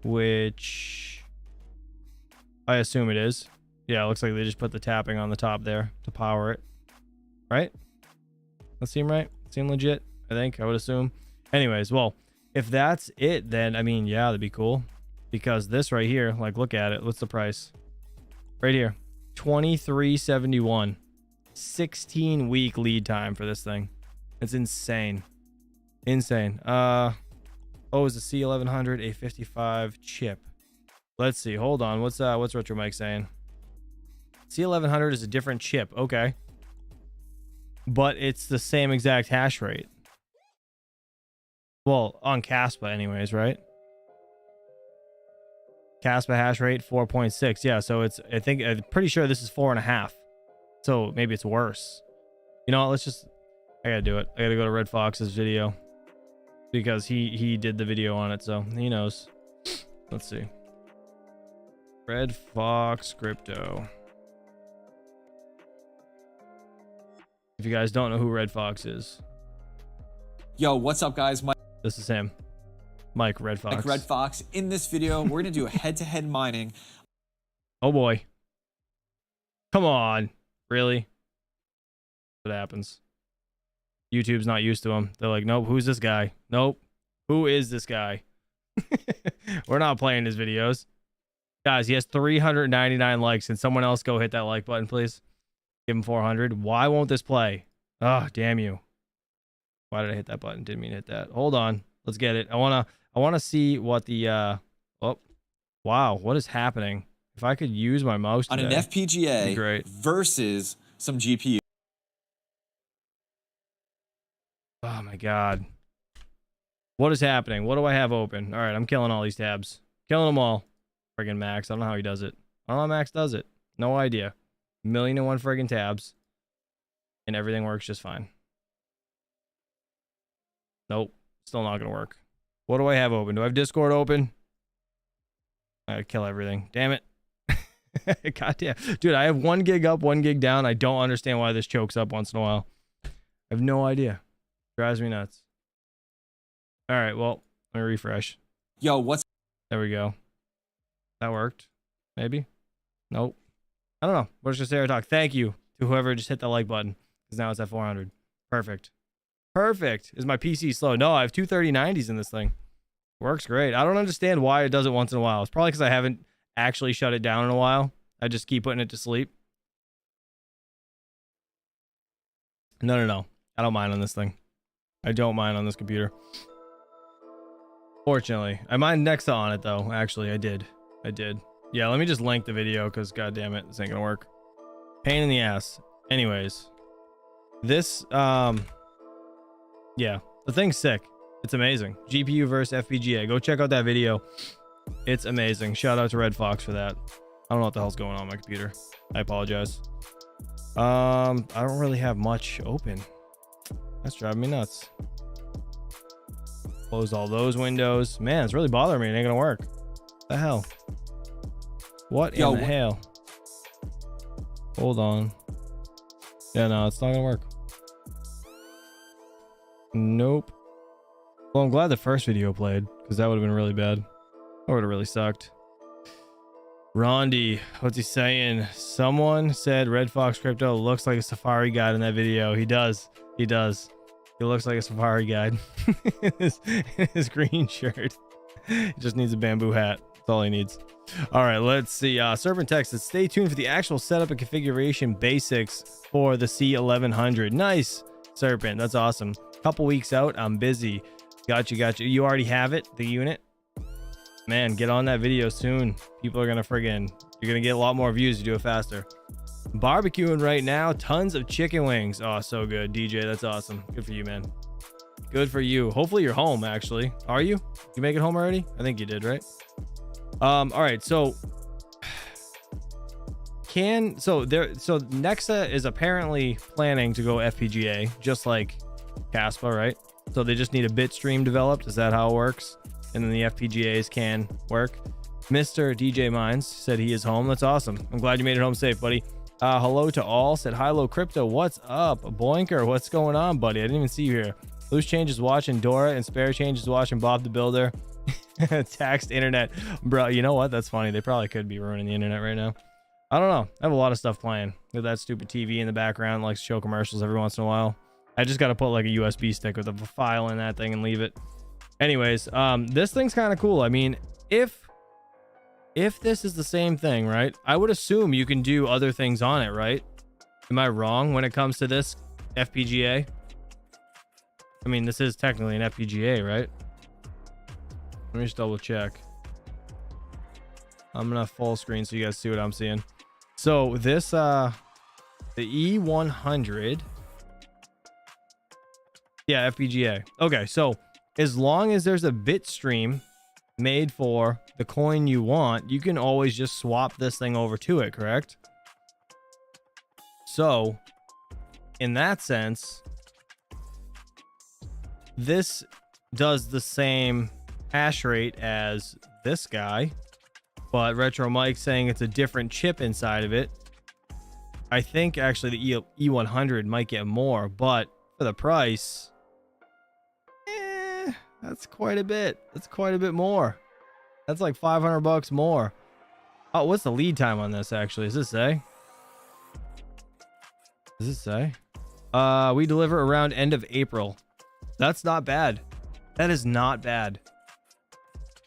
which I assume it is. Yeah, it looks like they just put the tapping on the top there to power it. Right? That seem right? Seem legit? I think, I would assume. Anyways, well, if that's it, then I mean, yeah, that'd be cool. Because this right here, like, look at it. What's the price? Right here, $23.71. 16-week lead time for this thing. It's insane. Insane. Oh, is the C1100 a 55 chip? Let's see. Hold on. What's Retro Mike saying? C1100 is a different chip. Okay. But it's the same exact hash rate. Well, on Kaspa anyways, right? Kaspa hash rate 4.6. Yeah, so it's, I'm pretty sure this is 4.5. So maybe it's worse. You know, let's just, I gotta do it. I gotta go to Red Fox's video because he did the video on it, so he knows. Let's see. Red Fox crypto. If you guys don't know who Red Fox is. Yo, what's up, guys? This is him. Mike Red Fox. Mike Red Fox. In this video, we're going to do a head-to-head mining. Oh boy. Come on. Really? What happens? YouTube's not used to him. They're like, nope, who's this guy? Nope. Who is this guy? We're not playing his videos. Guys, he has 399 likes. Can someone else go hit that like button, please? Give him 400. Why won't this play? Oh, damn you. Why did I hit that button? Didn't mean to hit that. Hold on. Let's get it. I wanna see what the oh, wow, what is happening? If I could use my mouse today, on an FPGA great. Versus some GPU. Oh my god. What is happening? What do I have open? All right, I'm killing all these tabs. Killing them all. Friggin' Max. I don't know how he does it. I don't know how Max does it. No idea. million and one friggin' tabs, and everything works just fine. Nope, still not gonna work. What do I have open? Do I have Discord open? I gotta kill everything. Damn it. God damn. Dude, I have 1 gig up, 1 gig down. I don't understand why this chokes up once in a while. I have no idea. Drives me nuts. All right, well, let me refresh. Yo, what's There we go. That worked. Maybe. Nope. I don't know. We're just gonna talk. Thank you to whoever just hit the like button, because now it's at 400. Perfect. Perfect. Is my PC slow? No, I have 23090s in this thing. Works great. I don't understand why it does it once in a while. It's probably because I haven't actually shut it down in a while. I just keep putting it to sleep. No. I don't mind on this thing. I don't mind on this computer. Fortunately. I mind Nexa on it though. Actually, I did. Yeah, let me just link the video because god damn it, this ain't gonna work. Pain in the ass. Anyways. This yeah, the thing's sick. It's amazing. GPU versus FPGA. Go check out that video. It's amazing. Shout out to Red Fox for that. I don't know what the hell's going on my computer. I apologize. I don't really have much open. That's driving me nuts. Close all those windows. Man, it's really bothering me. It ain't gonna work. What the hell? What in the hell? Hold on. Yeah, no, it's not gonna work. Nope. Well, I'm glad the first video played, because that would have been really bad. That would have really sucked. Rondi, what's he saying? Someone said Red Fox Crypto looks like a Safari guide in that video. He does. He looks like a Safari guide. in his green shirt. He just needs a bamboo hat. That's all he needs. All right, let's see. Serpent Texas, stay tuned for the actual setup and configuration basics for the C1100. Nice, Serpent. That's awesome. Couple weeks out. I'm busy. Got you. You already have it, the unit. Man, get on that video soon. People are gonna you're gonna get a lot more views to do it faster. Barbecuing right now, tons of chicken wings. Oh, so good, DJ. That's awesome. Good for you, man. Good for you. Hopefully you're home. Actually, are you? You make it home already? I think you did, right? All right. So Nexa is apparently planning to go FPGA, just like Kaspa, right? So they just need a bit stream developed. Is that how it works? And then the FPGAs can work. Mr. DJ Mines said he is home. That's awesome. I'm glad you made it home safe, buddy. Hello to all. Said hi, low crypto. What's up, Boinker? What's going on, buddy? I didn't even see you here. Loose Change is watching Dora, and Spare Change is watching Bob the Builder. Taxed internet, bro. You know what? That's funny. They probably could be ruining the internet right now. I don't know. I have a lot of stuff playing with that stupid TV in the background. Likes to show commercials every once in a while. I just got to put like a USB stick with a file in that thing and leave it. Anyways, this thing's kind of cool. I mean, if this is the same thing, right? I would assume you can do other things on it, right? Am I wrong when it comes to this FPGA? I mean, this is technically an FPGA, right? Let me just double check. I'm gonna full screen so you guys see what I'm seeing. So this, the E100. Yeah, FPGA. Okay, so as long as there's a bit stream made for the coin you want, you can always just swap this thing over to it, correct? So in that sense, this does the same hash rate as this guy, but Retro Mike saying it's a different chip inside of it. I think actually the E100 might get more, but for the price, that's quite a bit. That's quite a bit more. That's like $500 more. Oh, what's the lead time on this actually? Does it say? Does it say? We deliver around end of April. That's not bad. That is not bad.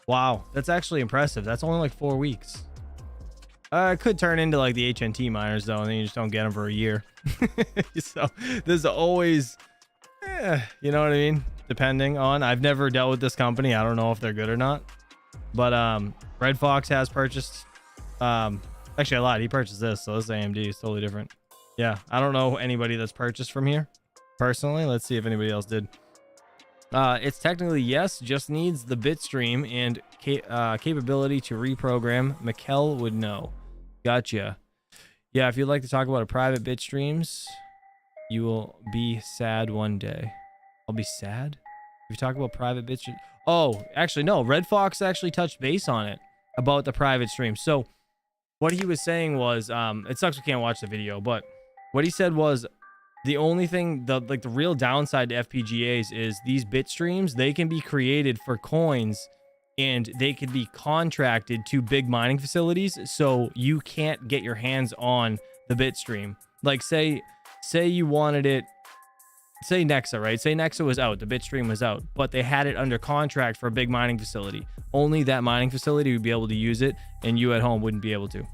Wow, that's actually impressive. That's only like 4 weeks. It could turn into like the HNT miners though, and then you just don't get them for a year. So there's always, you know what I mean? Depending on, I've never dealt with this company. I don't know if they're good or not. But Red Fox has purchased. Actually, I lied. He purchased this, so this AMD is totally different. Yeah, I don't know anybody that's purchased from here personally. Let's see if anybody else did. It's technically yes, just needs the bit stream and capability to reprogram. Mikkel would know. Gotcha. Yeah, if you'd like to talk about a private bit streams, you will be sad one day. I'll be sad? If you talk about private bit streams. Oh, actually, no. Red Fox actually touched base on it about the private stream. So what he was saying was, it sucks we can't watch the video, but what he said was the only thing, the real downside to FPGAs is these bit streams, they can be created for coins and they could be contracted to big mining facilities, so you can't get your hands on the bit stream. Like say you wanted it, say Nexa, right? Say Nexa was out, the bit stream was out, but they had it under contract for a big mining facility. Only that mining facility would be able to use it, and you at home wouldn't be able to.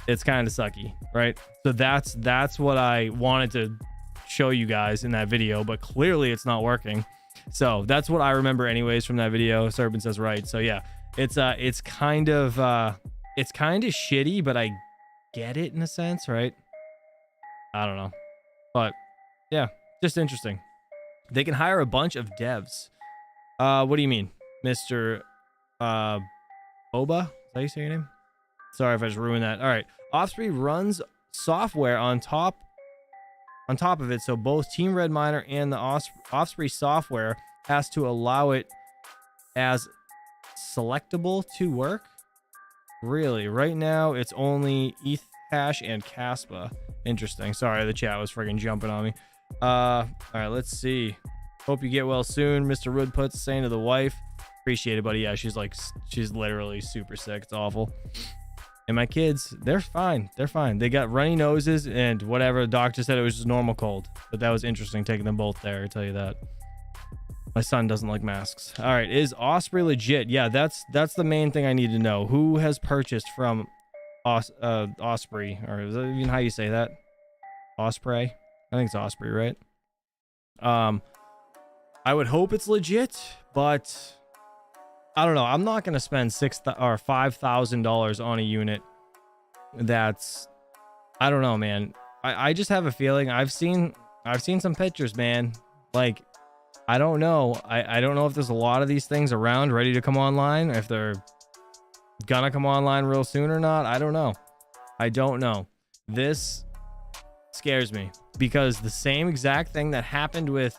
It's kind of sucky, right? So that's what I wanted to show you guys in that video, but clearly it's not working. So that's what I remember anyways from that video. Serpent says right. So yeah, it's kind of shitty, but I get it in a sense, right? I don't know, but yeah, just interesting. They can hire a bunch of devs. What do you mean, Mr. Boba? Is that how you say your name? Sorry if I just ruined that. All right, Osprey runs software on top of it, so both Team Red Miner and the Osprey software has to allow it as selectable to work. Really, right now it's only ETH hash and Kaspa. Interesting. Sorry, the chat was freaking jumping on me. All right, let's see. Hope you get well soon, Mr. Woodput's saying to the wife. Appreciate it, buddy. Yeah, she's literally super sick. It's awful. And my kids, they're fine. They're fine. They got runny noses and whatever. The doctor said it was just normal cold. But that was interesting taking them both there, I tell you that. My son doesn't like masks. All right, is Osprey legit? Yeah, that's the main thing I need to know. Who has purchased from Osprey? Or is that even how you say that? Osprey? I think it's Osprey, right? I would hope it's legit, but I don't know. I'm not gonna spend $5,000 on a unit. That's, I don't know, man. I just have a feeling. I've seen some pictures, man. Like, I don't know. I don't know if there's a lot of these things around ready to come online, if they're gonna come online real soon or not. I don't know. I don't know. This scares me because the same exact thing that happened with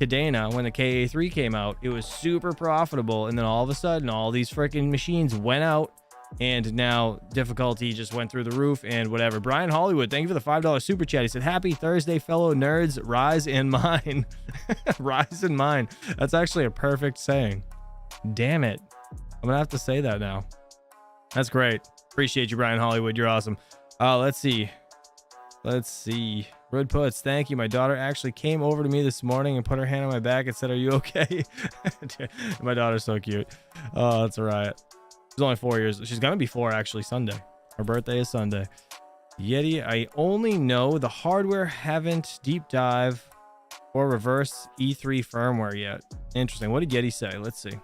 Cadena when the KA3 came out, it was super profitable, and then all of a sudden all these freaking machines went out, and now difficulty just went through the roof and whatever. Brian Hollywood, thank you for the $5 super chat. He said, happy Thursday, fellow nerds. Rise in mine. Rise in mine. That's actually a perfect saying. Damn it, I'm gonna have to say that now. That's great. Appreciate you, Brian Hollywood. You're awesome. Let's see. Red Puts, thank you. My daughter actually came over to me this morning and put her hand on my back and said, are you okay? My daughter's so cute. Oh, that's a riot. She's only 4 years. She's gonna be 4 actually Sunday. Her birthday is Sunday. Yeti, I only know the hardware, haven't deep dive or reverse E3 firmware yet. Interesting. What did Yeti say? Let's see.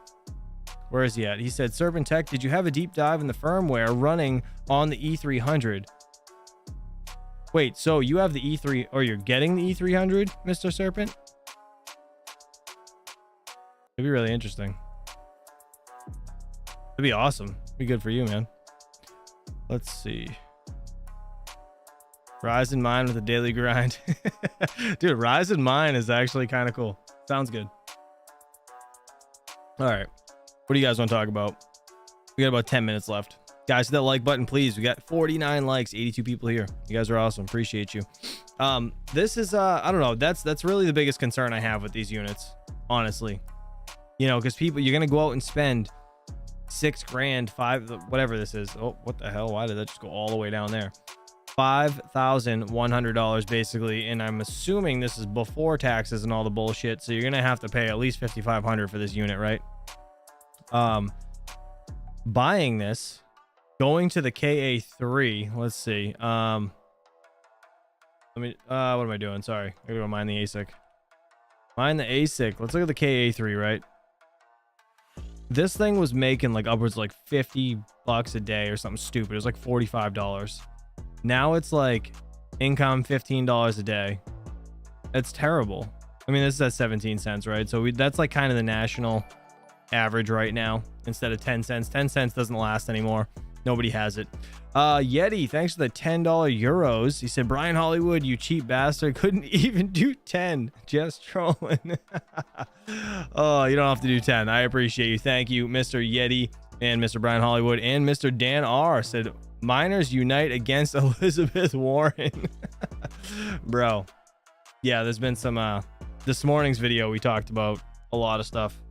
Where is he at? He said, Serpent Tech, did you have a deep dive in the firmware running on the E300? Wait, so you have the E3, or you're getting the E300, Mr. Serpent? It'd be really interesting. It'd be awesome. It'd be good for you, man. Let's see. Rise in Mine with a daily grind. Dude, Rise in Mine is actually kind of cool. Sounds good. All right. What do you guys want to talk about? We got about 10 minutes left. Guys, hit that like button, please. We got 49 likes, 82 people here. You guys are awesome. Appreciate you. This is, I don't know. That's really the biggest concern I have with these units, honestly. You know, because people, you're going to go out and spend $6 grand, whatever this is. Oh, what the hell? Why did that just go all the way down there? $5,100 basically. And I'm assuming this is before taxes and all the bullshit. So you're going to have to pay at least $5,500 for this unit, right? Buying this, going to the KA3, let's see. What am I doing? Sorry, I gotta go mine the ASIC. Mine the ASIC. Let's look at the KA3, right? This thing was making like upwards of like $50 a day or something stupid. It was like $45. Now it's like income $15 a day. It's terrible. I mean, this is at 17 cents, right? So that's like kind of the national average right now. Instead of 10 cents. 10 cents doesn't last anymore. Nobody has it. Yeti, thanks for the $10 euros. He said, Brian Hollywood, you cheap bastard, couldn't even do 10. Just trolling. Oh, you don't have to do 10. I appreciate you. Thank you, Mr. Yeti and Mr. Brian Hollywood. And Mr. Dan R said, miners unite against Elizabeth Warren. Bro. Yeah, there's been some, this morning's video, we talked about a lot of stuff.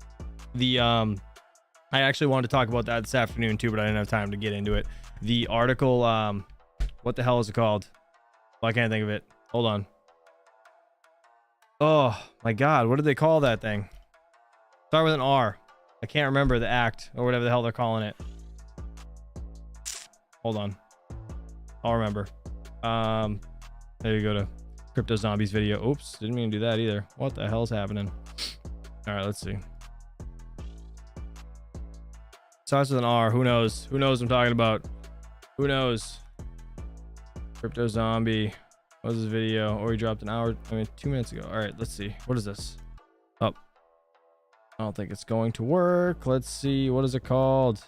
I actually wanted to talk about that this afternoon too, but I didn't have time to get into it. The article, what the hell is it called? Well, I can't think of it. Hold on. Oh my God, what did they call that thing? Start with an R. I can't remember the act or whatever the hell they're calling it. Hold on. I'll remember. There you go to Crypto Zombies video. Oops, didn't mean to do that either. What the hell's happening? All right, let's see. Starts with an R. Who knows? Who knows what I'm talking about? Who knows? Crypto Zombie. What was this video? Or he dropped 2 minutes ago. All right, let's see. What is this? Oh, I don't think it's going to work. Let's see. What is it called?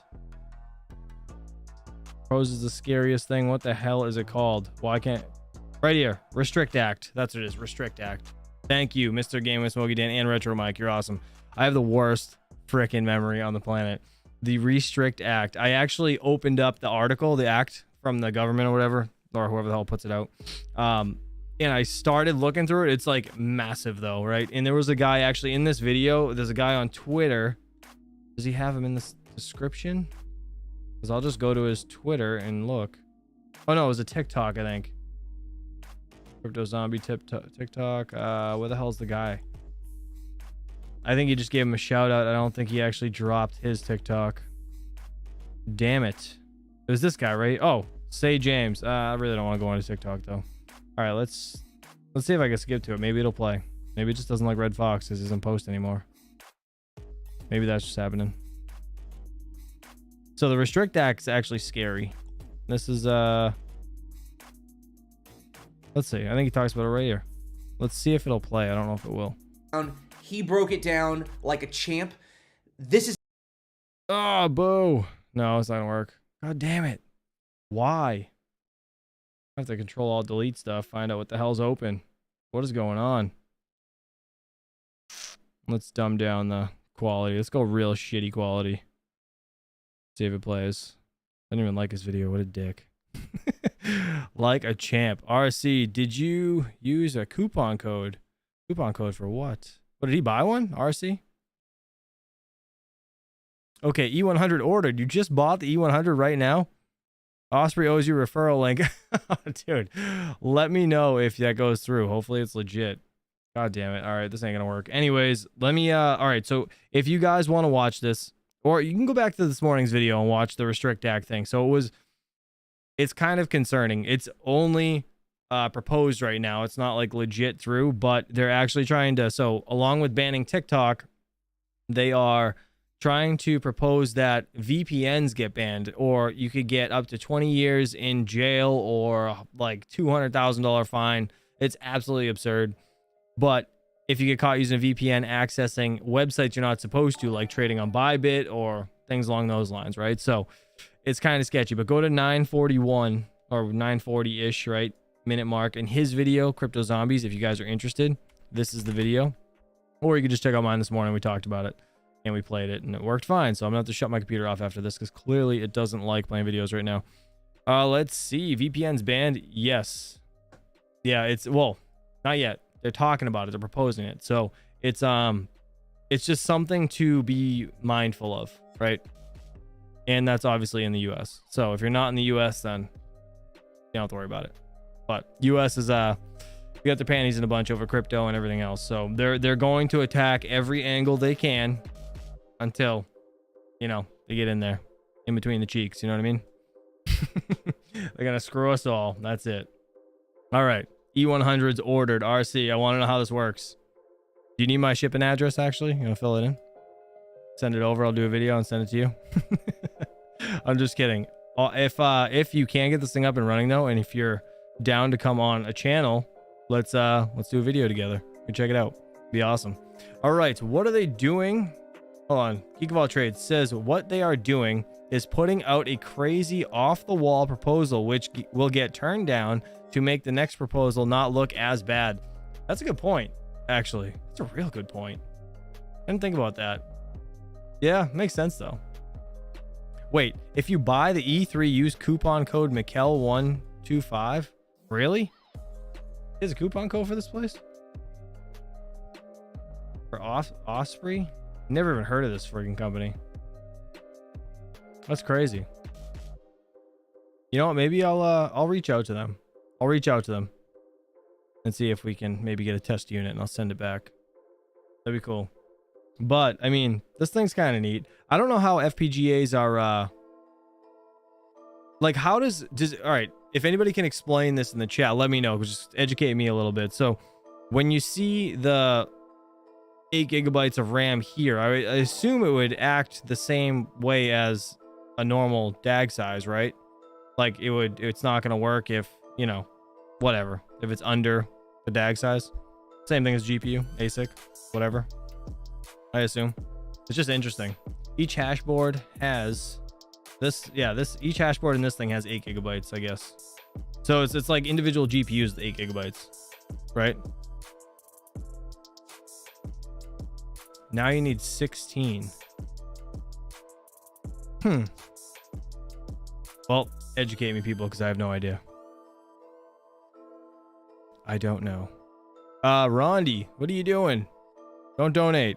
Poses the scariest thing. What the hell is it called? Why can't? Right here. Restrict Act. That's what it is. Restrict Act. Thank you, Mr. Game with Smokey Dan and Retro Mike. You're awesome. I have the worst freaking memory on the planet. The Restrict Act. I actually opened up the article, the act from the government or whatever, or whoever the hell puts it out. And I started looking through it. It's like massive though, right? And there was a guy actually in this video. There's a guy on Twitter. Does he have him in the description? Because I'll just go to his Twitter and look. Oh no, it was a TikTok, I think. Crypto Zombie TikTok. Where the hell's the guy? I think he just gave him a shout out. I don't think he actually dropped his TikTok. Damn it. It was this guy, right? Oh, Say James. I really don't want to go on his TikTok though. All right, let's see if I can skip to it. Maybe it'll play. Maybe it just doesn't like Red Fox because he doesn't post anymore. Maybe that's just happening. So the Restrict Act is actually scary. This is let's see. I think he talks about it right here. Let's see if it'll play. I don't know if it will. He broke it down like a champ. This is... Oh, boo. No, it's not gonna work. God damn it. Why? I have to control alt delete stuff. Find out what the hell's open. What is going on? Let's dumb down the quality. Let's go real shitty quality. See if it plays. I didn't even like his video. What a dick. Like a champ. RC, did you use a coupon code? Coupon code for what? What, did he buy one? RC? Okay, E100 ordered. You just bought the E100 right now? Osprey owes you a referral link. Dude, let me know if that goes through. Hopefully it's legit. God damn it. All right, this ain't gonna work. Anyways, let me all right, so if you guys want to watch this, or you can go back to this morning's video and watch the Restrict Act thing. So it's kind of concerning. It's only proposed right now. It's not like legit through, but they're actually trying to, so along with banning TikTok, they are trying to propose that VPNs get banned, or you could get up to 20 years in jail or like $200,000 fine. It's absolutely absurd. But if you get caught using a VPN accessing websites you're not supposed to, like trading on Bybit or things along those lines, right? So it's kind of sketchy. But go to 941 or 940-ish, right, minute mark, in his video, Crypto Zombies, if you guys are interested. This is the video. Or you could just check out mine this morning. We talked about it and we played it and it worked fine. So I'm gonna have to shut my computer off after this because clearly it doesn't like playing videos right now. Let's see. VPN's banned. Yes. Yeah, it's, well, not yet. They're talking about it. They're proposing it. So it's just something to be mindful of, right? And that's obviously in the US. So if you're not in the US, then you don't have to worry about it. But US is we got their panties in a bunch over crypto and everything else. So they're going to attack every angle they can until, you know, they get in there, in between the cheeks. You know what I mean? They're gonna screw us all. That's it. All right. E100's ordered. RC, I want to know how this works. Do you need my shipping address, actually? You want to fill it in? Send it over. I'll do a video and send it to you. I'm just kidding. If you can get this thing up and running, though, and if you're down to come on a channel, let's do a video together. You check it out. Be awesome. All right. What are they doing? Hold on. Geek of All Trades says what they are doing is putting out a crazy off-the-wall proposal, which will get turned down to make the next proposal not look as bad. That's a good point, actually. That's a real good point. I didn't think about that. Yeah, makes sense though. Wait, if you buy the E3, use coupon code Mikkel125. Really? There's a coupon code for this place? For Osprey? Never even heard of this friggin' company. That's crazy. You know what? Maybe I'll reach out to them. I'll reach out to them and see if we can maybe get a test unit, and I'll send it back. That'd be cool. But I mean, this thing's kind of neat. I don't know how FPGAs are like, how does all right, if anybody can explain this in the chat, let me know. Just educate me a little bit. So when you see the 8 gigabytes of RAM here, I assume it would act the same way as a normal DAG size, right? Like it's not going to work if, you know, whatever, if it's under the DAG size. Same thing as GPU, ASIC, whatever, I assume. It's just interesting. Each hash board has this, each hash board in this thing has 8 gigabytes, I guess. So it's like individual GPUs, the 8 gigabytes, right? Now you need 16. Well, educate me, people, because I have no idea. I don't know. Rondi, what are you doing? Don't donate.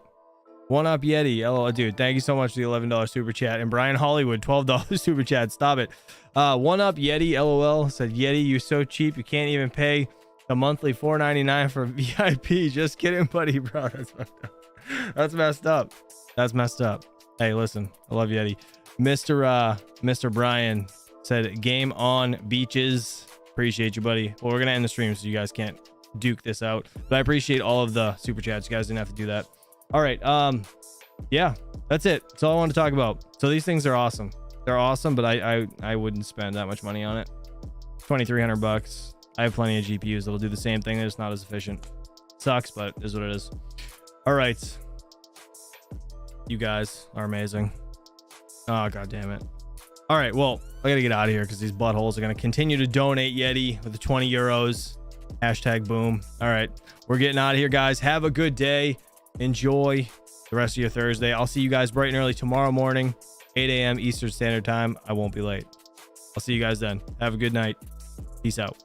One Up Yeti, LOL, dude, thank you so much for the $11 super chat. And Brian Hollywood, $12 super chat. Stop it. One Up Yeti, LOL, said, Yeti, you're so cheap you can't even pay the monthly $4.99 for VIP. Just kidding, buddy, bro. That's messed up. That's messed up. That's messed up. Hey, listen, I love Yeti. Mr. Brian said, game on beaches. Appreciate you, buddy. Well, we're gonna end the stream so you guys can't duke this out, but I appreciate all of the super chats. You guys didn't have to do that. All right, yeah, that's it. That's all I want to talk about. So these things are awesome. They're awesome, but I wouldn't spend that much money on it. $2,300. I have plenty of GPUs that'll do the same thing. They're just not as efficient. Sucks, but is what it is. All right, you guys are amazing. Oh, god damn it. All right, well, I gotta get out of here because these buttholes are gonna continue to donate Yeti with the 20 euros. Hashtag boom. All right, we're getting out of here, guys. Have a good day. Enjoy the rest of your Thursday. I'll see you guys bright and early tomorrow morning, 8 a.m. Eastern Standard Time. I won't be late. I'll see you guys then. Have a good night. Peace out.